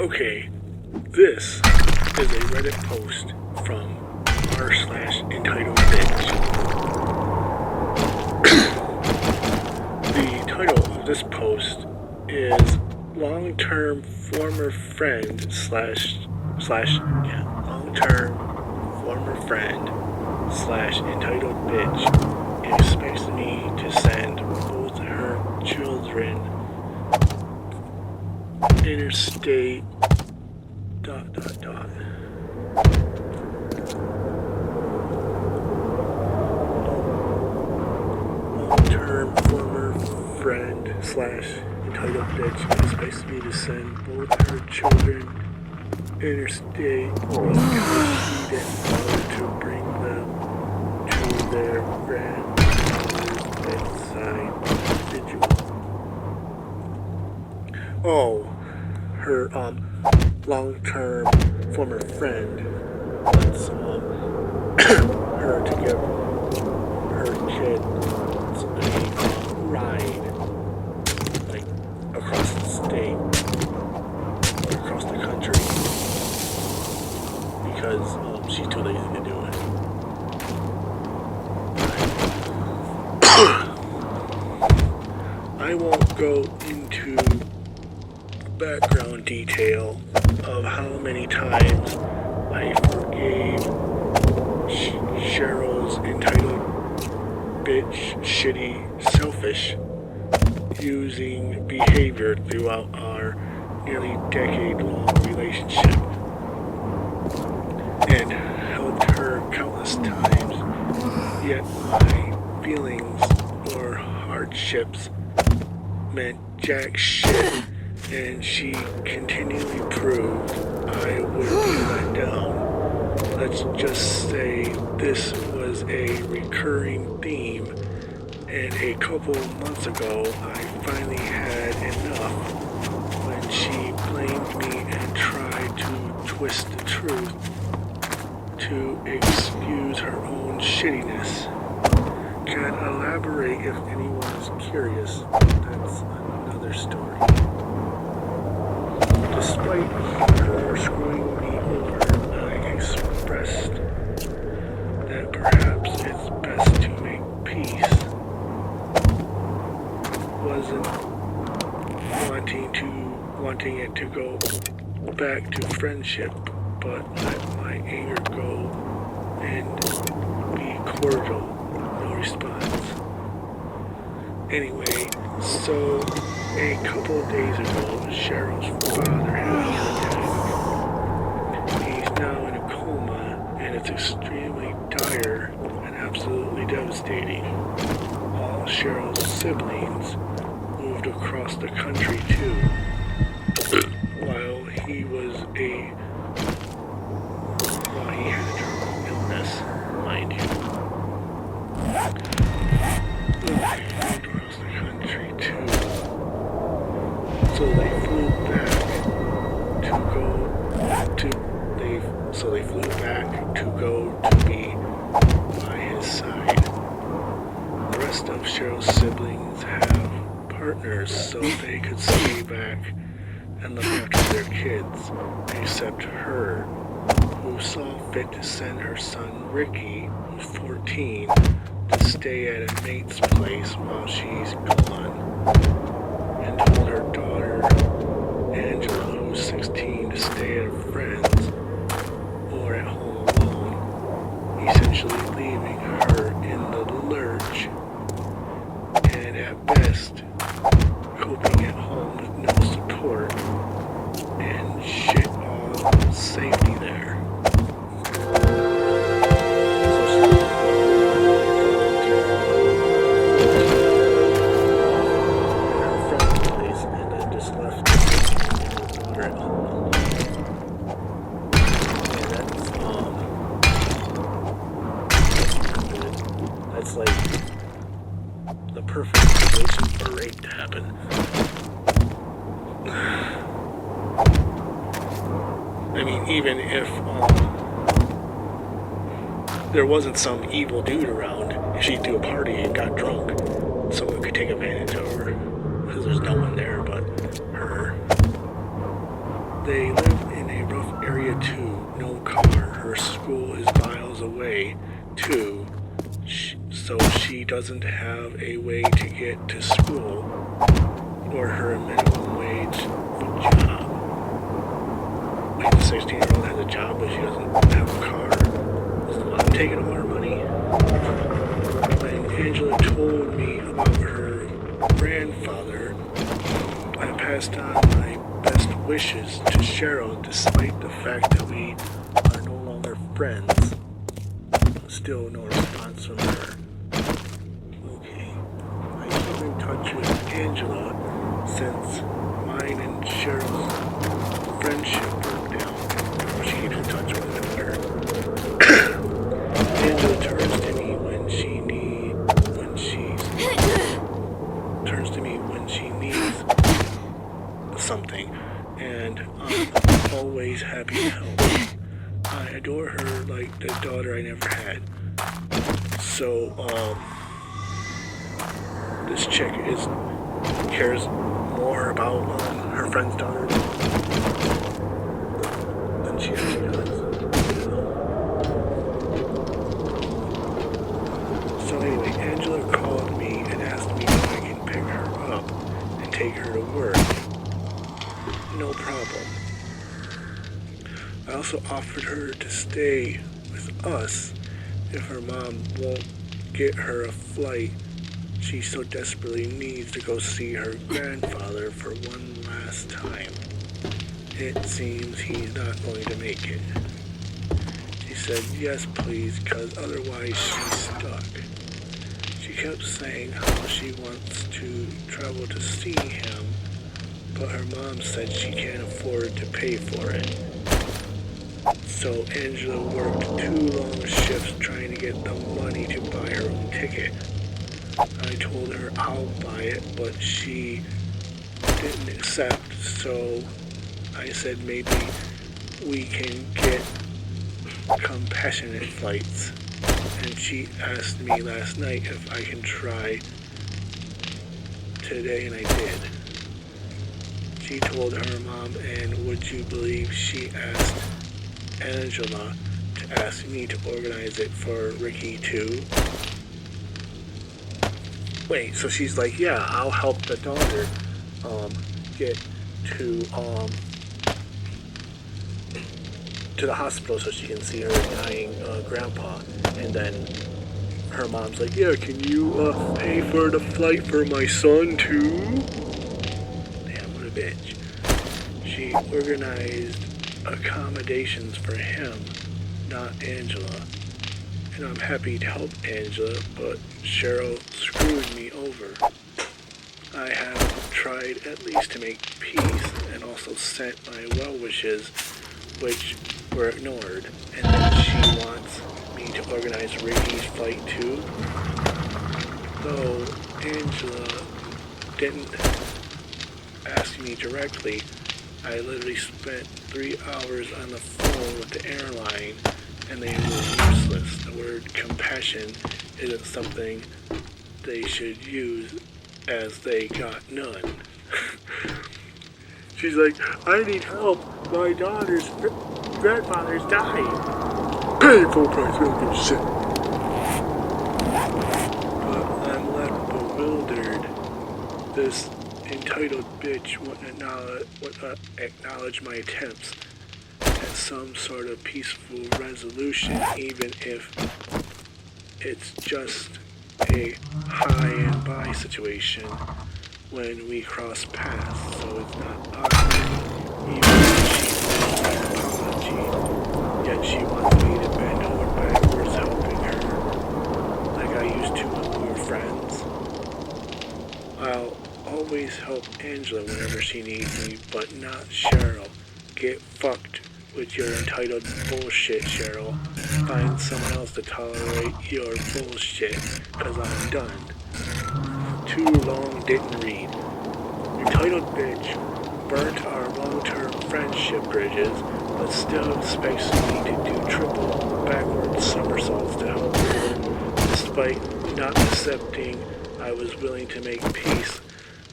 Okay, this is a Reddit post from r/entitled bitch. The title of this post is long-term former friend long-term former friend entitled bitch expects me to send both her children interstate ... Long-term former friend entitled bitch expects me to send both her children interstate because she didn't bother to bring them to their grandmother's bedside vigil. Oh, her long-term former friend wants her to give her kid a ride, like across the state, across the country, because she's too lazy to do it. I won't go into background detail of how many times I forgave Cheryl's entitled bitch, shitty, selfish using behavior throughout our nearly decade-long relationship, and helped her countless times, yet my feelings or hardships meant jack shit, and she continually proved I would be let down. Let's just say this was a recurring theme, and a couple months ago I finally had enough when she blamed me and tried to twist the truth to excuse her own shittiness. Can't elaborate if anyone is curious. That's another story. Despite her screwing me over, I expressed that perhaps it's best to make peace. Wasn't wanting it to go back to friendship, but let my anger go and be cordial. No response. Anyway, so a couple of days ago, Cheryl's father had a heart attack. He's now in a coma, and it's extremely dire and absolutely devastating. All Cheryl's siblings moved across the country too, while he had a terminal illness, mind you. Across the country too. So they flew back to go to be by his side. The rest of Cheryl's siblings have partners so they could stay back and look after their kids, except her, who saw fit to send her son Ricky, who's 14, to stay at a mate's place while she's gone, and told her daughter Angela, who's 16, to stay at a friend's or at home alone, essentially leaving her in the lurch, and at best coping at home with no support and shit all safety there. That's like the perfect situation for rape to happen. I mean, even if there wasn't some evil dude around, if she threw a party and got drunk, someone could take advantage of her, because there's no one there but her. They live in a rough area too, no car. Her school is miles away too, so she doesn't have a way to get to school or her minimum wage job. Wait, the 16-year-old has a job but she doesn't have a car? Is the mom taking all her money? When Angela told me about her grandfather, I passed on my best wishes to Cheryl despite the fact that we are no longer friends. Still no response from her. Okay. I keep in touch with Angela since mine and Cheryl's friendship broke down. She keeps in touch with her. Angela turns to me when she needs something, and I'm always happy to help. I adore her like the daughter I never had. So, this chick cares more about her friend's daughter than she actually does. So anyway, Angela called me and asked me if I can pick her up and take her to work. No problem. I also offered her to stay with us if her mom won't get her a flight she so desperately needs to go see her grandfather for one last time. It seems he's not going to make it. She said yes please, cause otherwise she's stuck. She kept saying how she wants to travel to see him, but her mom said she can't afford to pay for it. So Angela worked 2 long shifts trying to get the money to buy her own ticket. I told her I'll buy it, but she didn't accept, so I said maybe we can get compassionate flights. And she asked me last night if I can try today, and I did. She told her mom, and would you believe she asked Angela to ask me to organize it for Ricky too? Wait, so she's like, yeah, I'll help the daughter get to the hospital so she can see her dying grandpa. And then her mom's like, yeah, can you pay for the flight for my son too? Damn, what a bitch. She organized accommodations for him, not Angela. And I'm happy to help Angela, but Cheryl screwed me over. I have tried at least to make peace and also sent my well wishes, which were ignored. And then she wants me to organize Ricky's flight too. Though Angela didn't ask me directly, I literally spent 3 hours on the phone with the airline and they were useless. The word compassion isn't something they should use as they got none. She's like, I need help. My daughter's grandfather's dying. Pay full price, we don't give a shit. But I'm left bewildered. This entitled bitch wouldn't acknowledge my attempts at some sort of peaceful resolution, even if it's just a high and by situation when we cross paths, so it's not awkward. Even if she wants an apology, yet she wants me to bend over backwards helping her, like I used to when we were friends. I'll always help Angela whenever she needs me, but not Cheryl. Get fucked with your entitled bullshit, Cheryl. Find someone else to tolerate your bullshit, cause I'm done. Too long didn't read. Entitled bitch burnt our long-term friendship bridges, but still expects me to do triple backward somersaults to help her, despite not accepting I was willing to make peace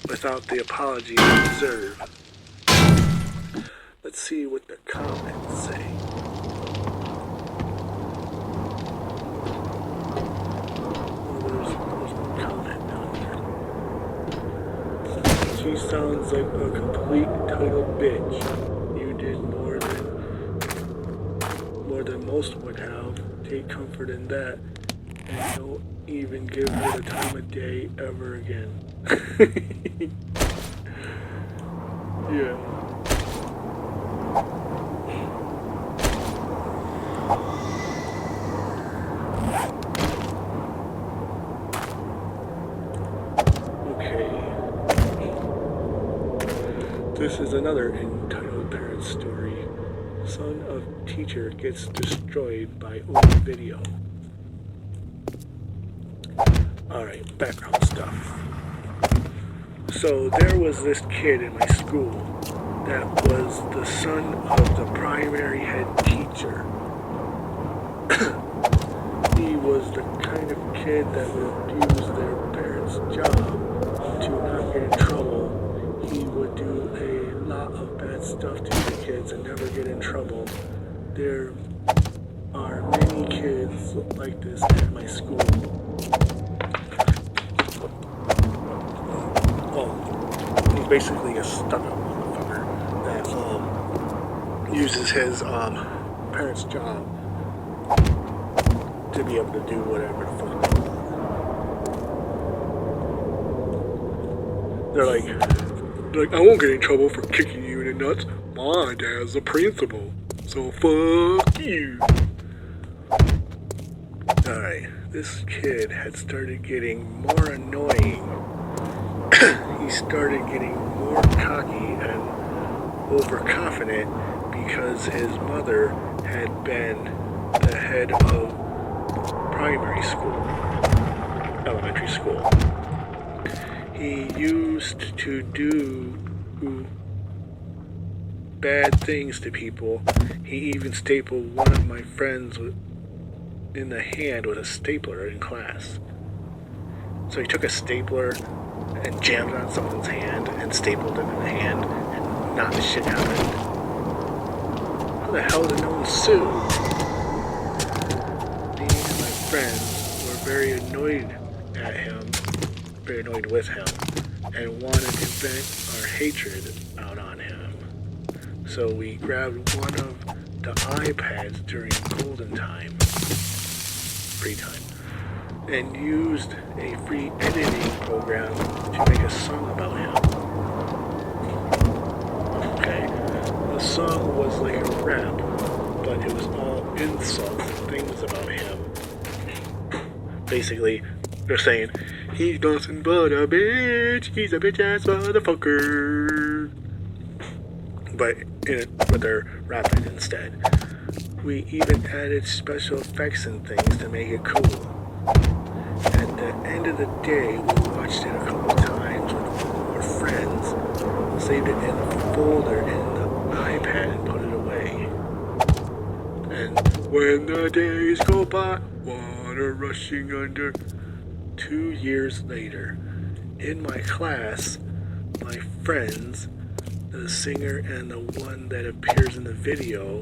without the apology I deserve. Let's see what the comments say. There's one comment down there. She sounds like a complete total bitch. You did more than most would have. Take comfort in that. And don't even give her the time of day ever again. Yeah. This is another entitled parent story. Son of teacher gets destroyed by old video. Alright, background stuff. So there was this kid in my school that was the son of the primary head teacher. He was the kind of kid that would use their parents' job to not get in trouble. He would do a lot of bad stuff to the kids and never get in trouble. There are many kids like this at my school. Oh, he's basically a stuck-up motherfucker that uses his parents' job to be able to do whatever the fuck they want. They're like, I won't get in trouble for kicking you in the nuts. My dad's the principal, so fuck you. Alright, this kid had started getting more annoying. He started getting more cocky and overconfident because his mother had been the head of primary school, elementary school. He used to do bad things to people. He even stapled one of my friends in the hand with a stapler in class. So he took a stapler and jammed it on someone's hand and stapled it in the hand and knocked the shit out of it. How the hell did no one sue? Me and my friends were very annoyed at him, very annoyed with him, and wanted to vent our hatred out on him. So we grabbed one of the iPads during golden time, free time, and used a free editing program to make a song about him. Okay, the song was like a rap, but it was all insults and things about him. Basically, they're saying, he's nothing but a bitch, he's a bitch-ass motherfucker. But they're rapping instead. We even added special effects and things to make it cool. At the end of the day, we watched it a couple times with our friends, saved it in a folder in the iPad and put it away. And when the days go by, water rushing under. 2 years later, in my class, my friends, the singer and the one that appears in the video,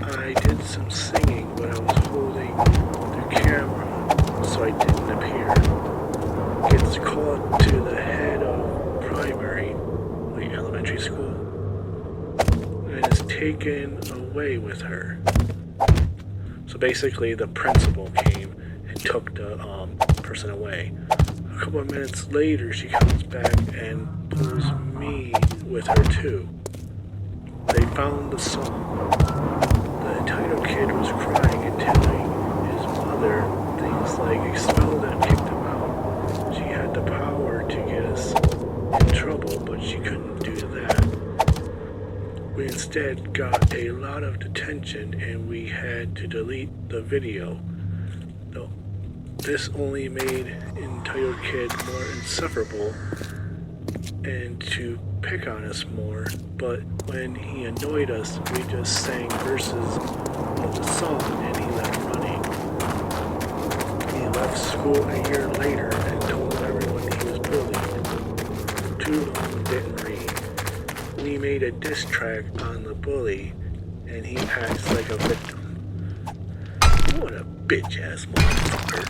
I did some singing, but I was holding the camera, so I didn't appear. Gets called to the head of primary, like elementary school, and is taken away with her. So basically, the principal came and took the person away. A couple of minutes later, she comes back and pulls me with her too. They found the song. The entitled kid was crying and telling his mother things like expelled him, kicked him out. She had the power to get us in trouble, but she couldn't do that. We instead got a lot of detention and we had to delete the video. Though this only made entitled kid more insufferable and to pick on us more, but when he annoyed us, we just sang verses of the song and he left running. He left school a year later and told everyone he was bullied. Too long didn't read. made a diss track on the bully, and he acts like a victim. What a bitch-ass motherfucker.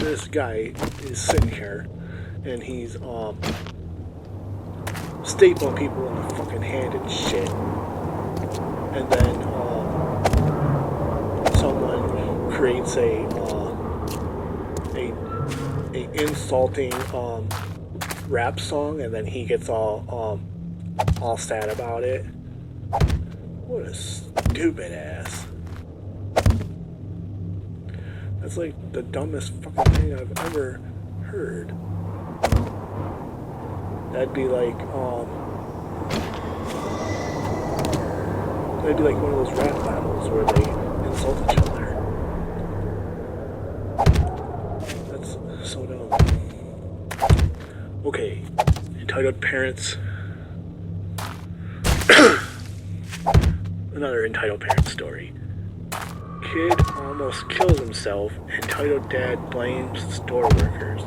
This guy is sitting here, and he's, stapling people in the fucking hand and shit. And then, someone creates a insulting, rap song, and then he gets all sad about it. What a stupid ass. That's like the dumbest fucking thing I've ever heard. That'd be like one of those rap battles where they insult each other. That's so dumb. Okay, entitled parents. Another entitled parent story. Kid almost kills himself. Entitled dad blames store workers.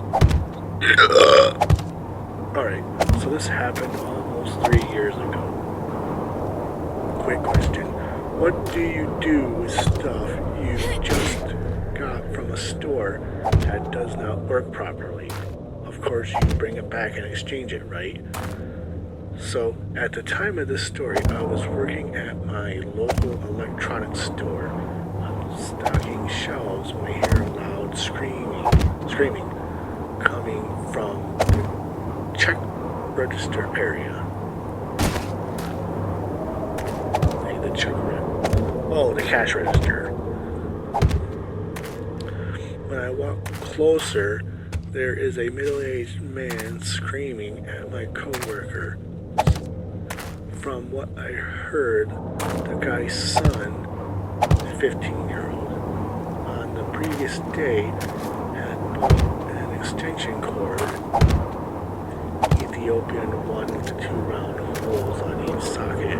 Alright, so this happened almost 3 years ago. Quick question. What do you do with stuff you just got from a store that does not work properly? Of course, you bring it back and exchange it, right? So, at the time of this story, I was working at my local electronics store. I'm stocking shelves when I hear loud screaming coming from the check register area. The cash register. When I walk closer, there is a middle-aged man screaming at my coworker. From what I heard, the guy's son, 15-year-old, on the previous day had bought an extension cord, Ethiopian 1 to 2 round holes on each socket,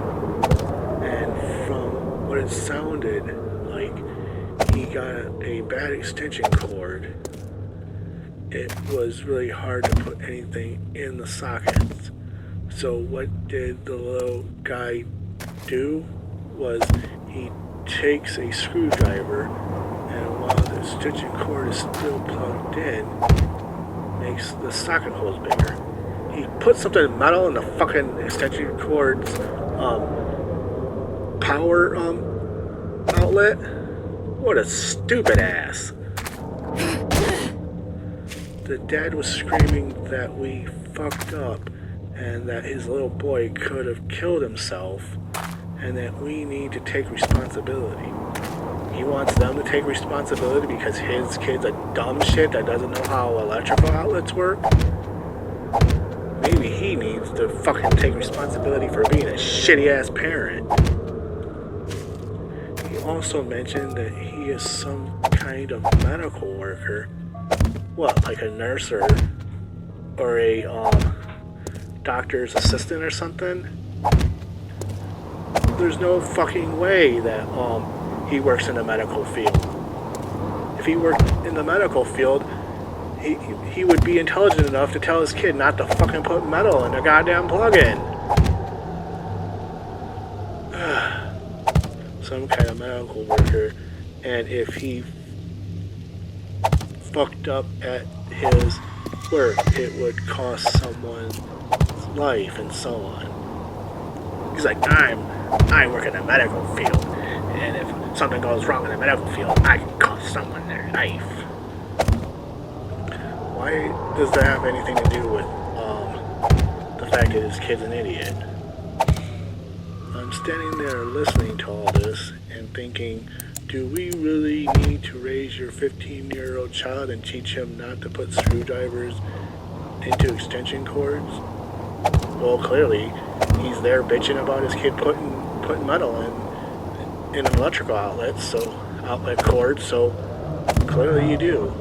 and from what it sounded like, he got a bad extension cord. It was really hard to put anything in the sockets. So what did the little guy do was he takes a screwdriver, and while the extension cord is still plugged in, makes the socket holes bigger. He put something metal in the fucking extension cord's power outlet. What a stupid ass. The dad was screaming that we fucked up and that his little boy could have killed himself and that we need to take responsibility. He wants them to take responsibility because his kid's a dumb shit that doesn't know how electrical outlets work. Maybe he needs to fucking take responsibility for being a shitty ass parent. He also mentioned that he is some kind of medical worker. What, like a nurse or a doctor's assistant or something? There's no fucking way that he works in the medical field. If he worked in the medical field, he would be intelligent enough to tell his kid not to fucking put metal in a goddamn plug-in. Some kind of medical worker, and if he fucked up at his work, it would cost someone's life and so on. He's like, I work in the medical field, and if something goes wrong in the medical field, I can cost someone their life. Why does that have anything to do with the fact that his kid's an idiot? I'm standing there listening to all this and thinking, do we really need to raise your 15-year-old child and teach him not to put screwdrivers into extension cords? Well, clearly, he's there bitching about his kid putting metal in an electrical outlet cord, so clearly you do.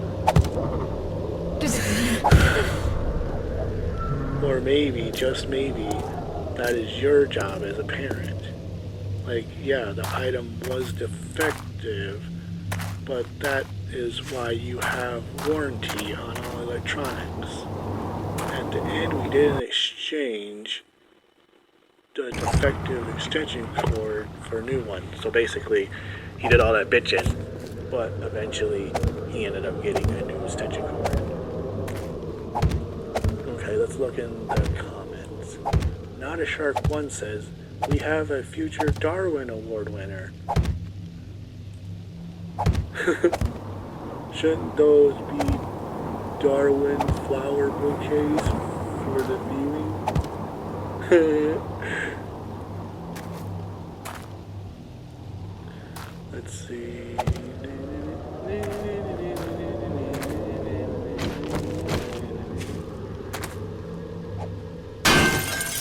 Or maybe, just maybe, that is your job as a parent. Like, yeah, the item was defective, but that is why you have warranty on all electronics. At the end, we did an exchange, the defective extension cord for a new one. So basically, he did all that bitching, but eventually he ended up getting a new extension cord. Okay, let's look in the comments. Not a Shark 1 says, we have a future Darwin Award winner. Shouldn't those be Darwin flower bouquets for the viewing? Let's see.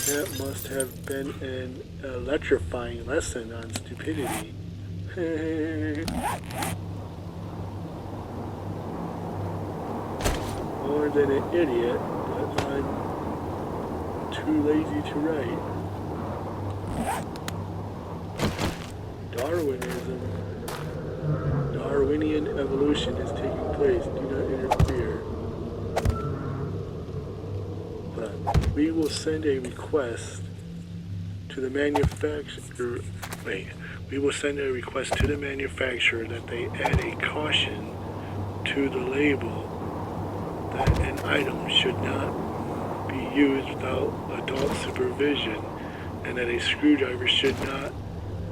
That must have been an electrifying lesson on stupidity. More than an idiot, but I'm too lazy to write. Darwinian evolution is taking place. Do not interfere. We will send a request to the manufacturer. We will send a request to the manufacturer that they add a caution to the label that an item should not be used without adult supervision, and that a screwdriver should not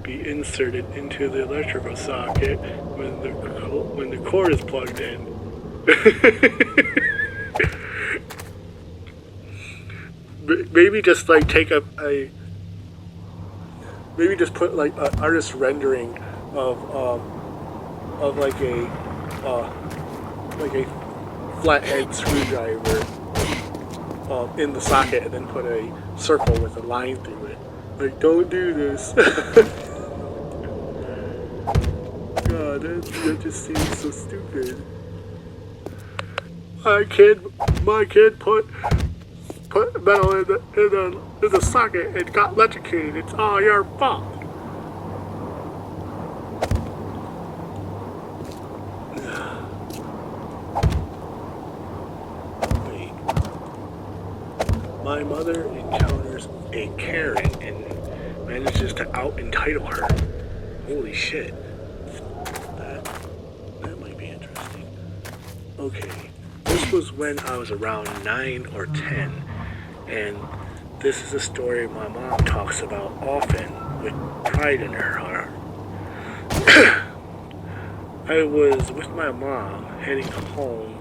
be inserted into the electrical socket when the cord is plugged in. Maybe just like take maybe just put like an artist rendering of like a flathead screwdriver in the socket, and then put a circle with a line through it. Like, don't do this. God, that just seems so stupid. My kid put metal in the socket and got electrocuted. It's all your fault. Wait. My mother encounters a Karen and manages to out-entitle her. Holy shit. That might be interesting. Okay. This was when I was around 9 or 10. And this is a story my mom talks about often with pride in her heart. I was with my mom heading home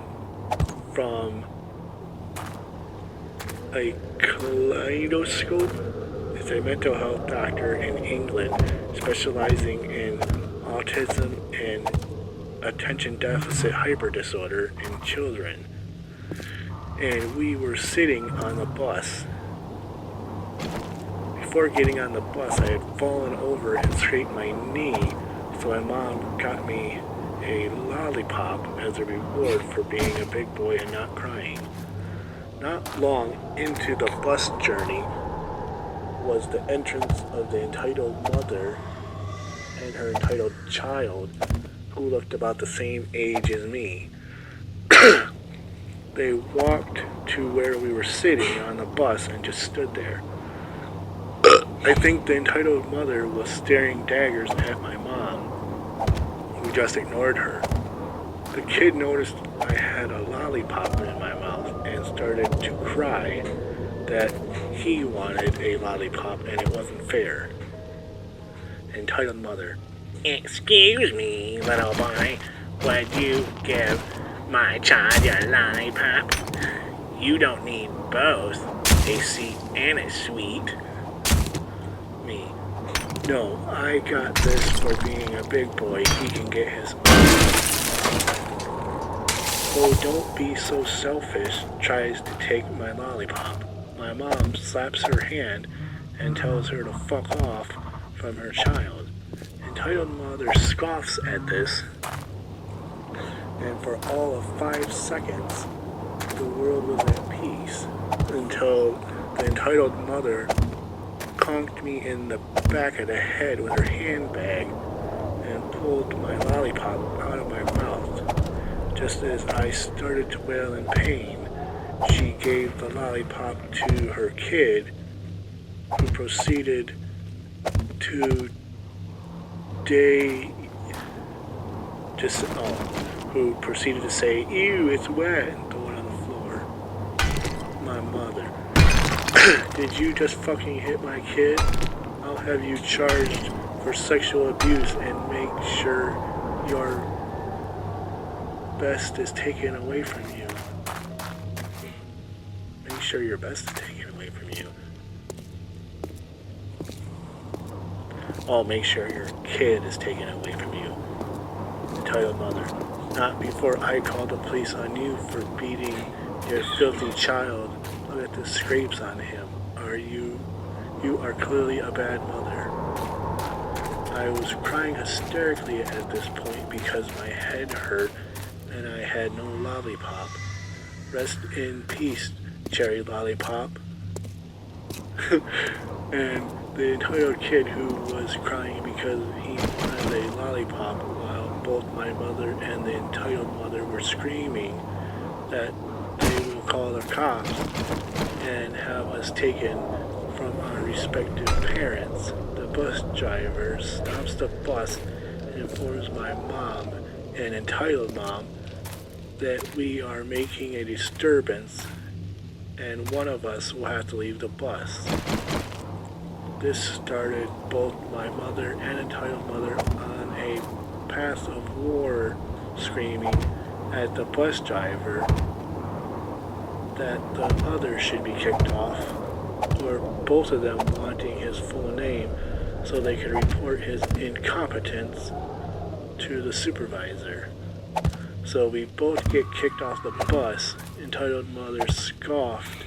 from a kaleidoscope. It's a mental health doctor in England specializing in autism and attention deficit hyper disorder in children. And we were sitting on the bus. Before getting on the bus, I had fallen over and scraped my knee, so my mom got me a lollipop as a reward for being a big boy and not crying. Not long into the bus journey was the entrance of the entitled mother and her entitled child, who looked about the same age as me. They walked to where we were sitting on the bus and just stood there. I think the entitled mother was staring daggers at my mom, who just ignored her. The kid noticed I had a lollipop in my mouth and started to cry that he wanted a lollipop and it wasn't fair. Entitled mother: excuse me, little boy, would you give my child a lollipop? You don't need both, a seat and a sweet. Me: no, I got this for being a big boy. He can get his own. Oh, don't be so selfish, tries to take my lollipop. My mom slaps her hand and tells her to fuck off from her child. Entitled mother scoffs at this, and for all of 5 seconds, the world was at peace, until the entitled mother conked me in the back of the head with her handbag and pulled my lollipop out of my mouth. Just as I started to wail in pain, she gave the lollipop to her kid, who proceeded to day just who proceeded to say, "Ew, it's wet," and throw it on the floor. My mother. Did you just fucking hit my kid? I'll have you charged for sexual abuse and make sure your best is taken away from you. Make sure your best is taken away from you. I'll make sure your kid is taken away from you. Entitled mother. Not before I call the police on you for beating your filthy child. Look at the scrapes on him. You are clearly a bad mother. I was crying hysterically at this point because my head hurt and I had no lollipop. Rest in peace, Cherry Lollipop. And the entitled kid who was crying because he wanted a lollipop while both my mother and the entitled mother were screaming that they will call the cops and have us taken from our respective parents. The bus driver stops the bus and informs my mom and entitled mom that we are making a disturbance and one of us will have to leave the bus. This started both my mother and entitled mother on a path of war, screaming at the bus driver that the other should be kicked off, or both of them wanting his full name so they could report his incompetence to the supervisor. So we both get kicked off the bus. Entitled mother scoffed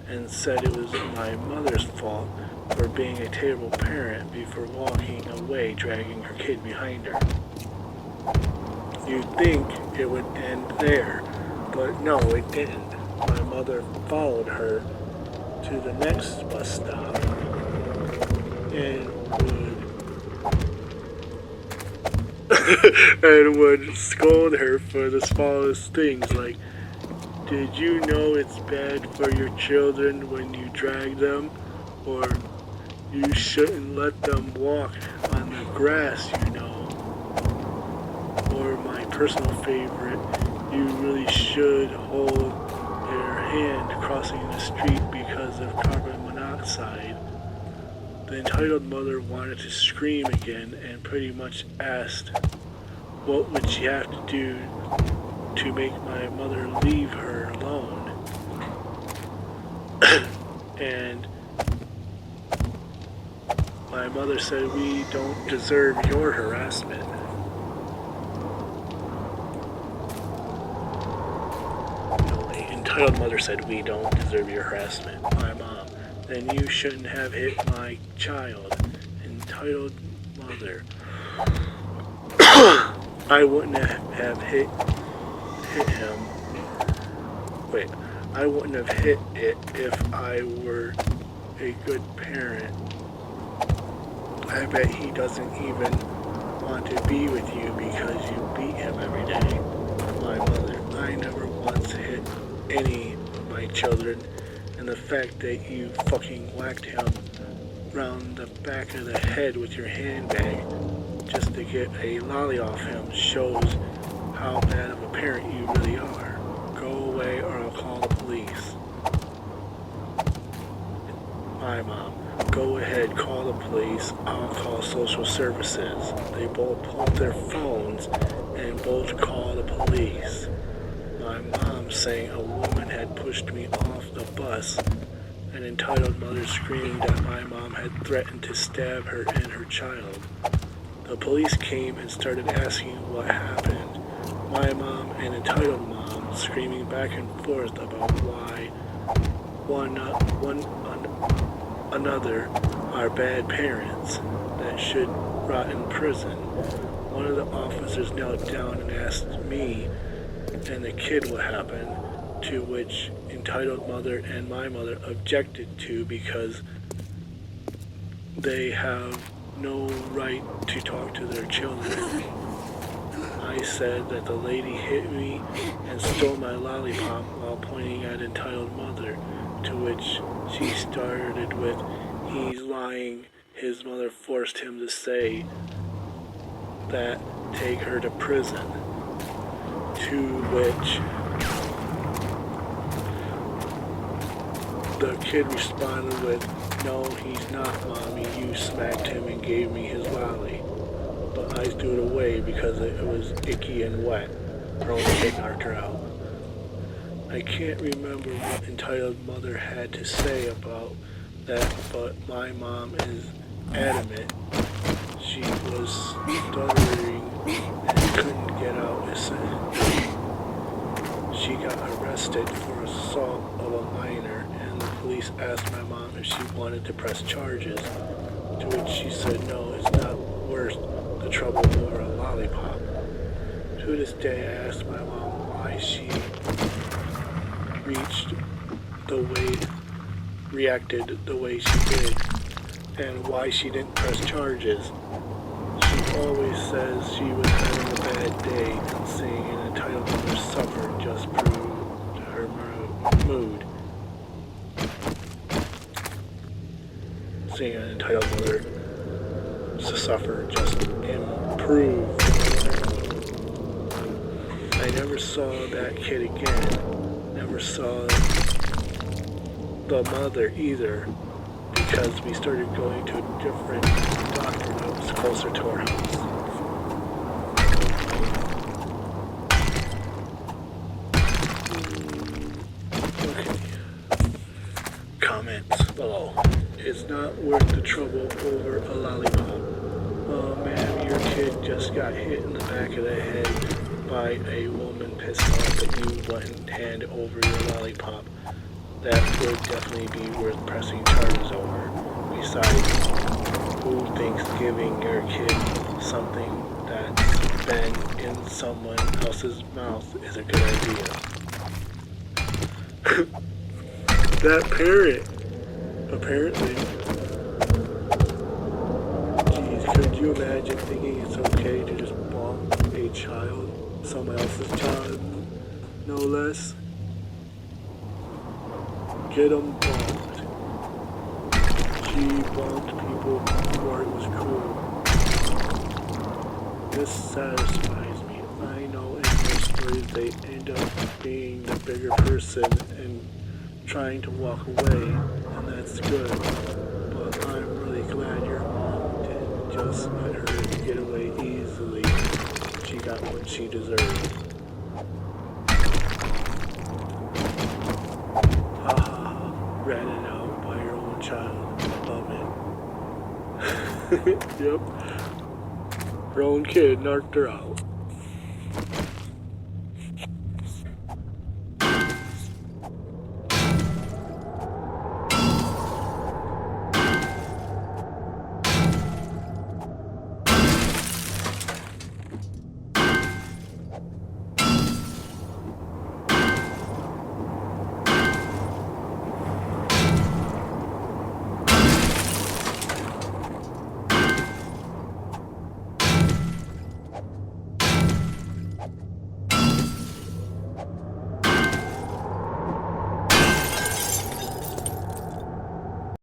and said it was my mother's fault for being a terrible parent before walking away dragging her kid behind her. You'd think it would end there, but no, it didn't. My mother followed her to the next bus stop and would scold her for the smallest things like, did you know it's bad for your children when you drag them? Or you shouldn't let them walk on the grass, you know. Or my personal favorite, you really should hold your hand crossing the street because of carbon monoxide. The entitled mother wanted to scream again and pretty much asked what would she have to do to make my mother leave her alone. And my mother said, we don't deserve your harassment. The entitled mother said, we don't deserve your harassment. My mom, then you shouldn't have hit my child. Entitled mother, I wouldn't have hit him. Wait, I wouldn't have hit it if I were a good parent. I bet he doesn't even want to be with you because you beat him every day. My mother, I never once hit any of my children, and the fact that you fucking whacked him round the back of the head with your handbag just to get a lolly off him shows how bad of a parent you really are. Go away or I'll call the police. My mom, go ahead, call the police. I'll call social services. They both pulled their phones and both called the police. My mom saying a woman had pushed me off the bus. An entitled mother screaming that my mom had threatened to stab her and her child. The police came and started asking what happened. My mom and entitled mom screaming back and forth about why one another are bad parents that should rot in prison. One of the officers knelt down and asked me and the kid what happened, to which entitled mother and my mother objected to because they have no right to talk to their children. I said that the lady hit me and stole my lollipop while pointing at entitled mother, to which she started with, he's lying. His mother forced him to say that take her to prison, to which the kid responded with, "No, he's not, Mommy. You smacked him and gave me his lolly." But I threw it away because it was icky and wet. Grown kid knocked her out. I can't remember what entitled mother had to say about that, but my mom is adamant. She was stuttering and couldn't get out a sentence. She got arrested for assault of a minor, and the police asked my mom if she wanted to press charges, to which she said no, it's not worth the trouble over a lollipop. To this day, I asked my mom why she reacted the way she did, and why she didn't press charges. She always says she was having a bad day, and saying an entitled mother suffered just proved her mood. Saying an entitled mother to suffer just improved. I never saw that kid again. Never saw the mother either, because we started going to a different doctor that was closer to our house. Okay. Comments below. It's not worth the trouble over a lollipop. Oh man, your kid just got hit in the back of the head by a woman pissed off that you wouldn't hand over your lollipop. That would definitely be worth pressing charges over. Besides, who thinks giving your kid something that's been in someone else's mouth is a good idea? That parent, apparently. Jeez, could you imagine thinking it's okay to just bonk a child, someone else's child, no less? Get them bonked. She bonked people before it was cool. This satisfies me. I know in most stories they end up being the bigger person and trying to walk away, and that's good. But I'm really glad your mom didn't just let her get away easily. She got what she deserved. Ratted out by your own child. Love it. Yep. Her own kid knocked her out.